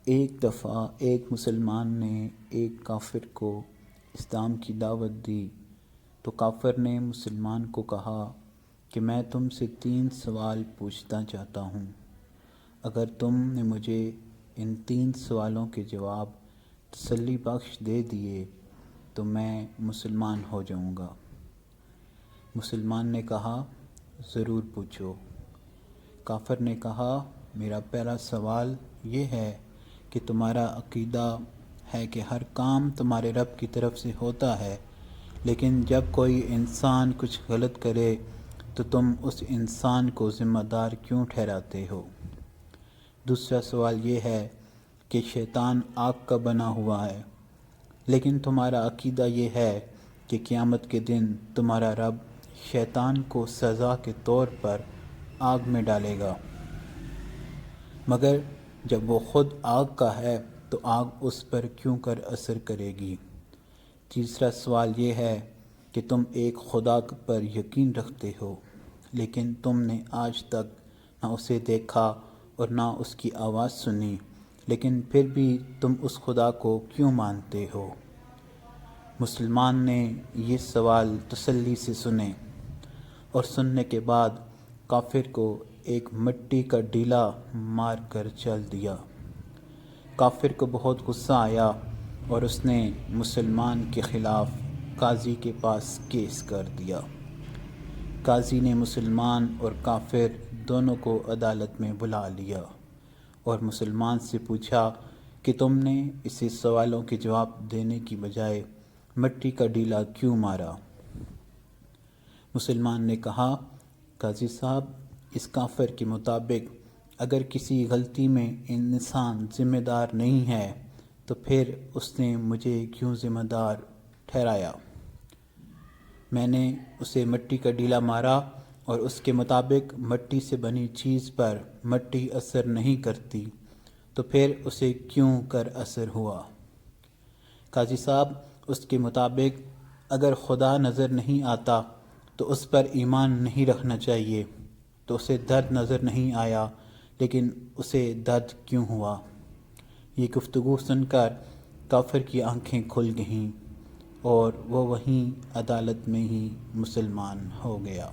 ایک دفعہ ایک مسلمان نے ایک کافر کو اسلام کی دعوت دی تو کافر نے مسلمان کو کہا کہ میں تم سے 3 سوال پوچھنا چاہتا ہوں، اگر تم نے مجھے ان 3 سوالوں کے جواب تسلی بخش دے دیے تو میں مسلمان ہو جاؤں گا۔ مسلمان نے کہا ضرور پوچھو۔ کافر نے کہا میرا پہلا سوال یہ ہے کہ تمہارا عقیدہ ہے کہ ہر کام تمہارے رب کی طرف سے ہوتا ہے، لیکن جب کوئی انسان کچھ غلط کرے تو تم اس انسان کو ذمہ دار کیوں ٹھہراتے ہو؟ دوسرا سوال یہ ہے کہ شیطان آگ کا بنا ہوا ہے، لیکن تمہارا عقیدہ یہ ہے کہ قیامت کے دن تمہارا رب شیطان کو سزا کے طور پر آگ میں ڈالے گا، مگر جب وہ خود آگ کا ہے تو آگ اس پر کیوں کر اثر کرے گی؟ تیسرا سوال یہ ہے کہ تم ایک خدا پر یقین رکھتے ہو، لیکن تم نے آج تک نہ اسے دیکھا اور نہ اس کی آواز سنی، لیکن پھر بھی تم اس خدا کو کیوں مانتے ہو؟ مسلمان نے یہ سوال تسلی سے سنے اور سننے کے بعد کافر کو ایک مٹی کا ڈیلا مار کر چل دیا۔ کافر کو بہت غصہ آیا اور اس نے مسلمان کے خلاف قاضی کے پاس کیس کر دیا۔ قاضی نے مسلمان اور کافر دونوں کو عدالت میں بلا لیا اور مسلمان سے پوچھا کہ تم نے اسے سوالوں کے جواب دینے کی بجائے مٹی کا ڈیلا کیوں مارا؟ مسلمان نے کہا قاضی صاحب، اس کافر کے مطابق اگر کسی غلطی میں انسان ذمہ دار نہیں ہے تو پھر اس نے مجھے کیوں ذمہ دار ٹھہرایا؟ میں نے اسے مٹی کا ڈیلا مارا اور اس کے مطابق مٹی سے بنی چیز پر مٹی اثر نہیں کرتی، تو پھر اسے کیوں کر اثر ہوا؟ قاضی صاحب، اس کے مطابق اگر خدا نظر نہیں آتا تو اس پر ایمان نہیں رکھنا چاہیے، تو اسے درد نظر نہیں آیا لیکن اسے درد کیوں ہوا؟ یہ گفتگو سن کر کافر کی آنکھیں کھل گئیں اور وہ وہیں عدالت میں ہی مسلمان ہو گیا۔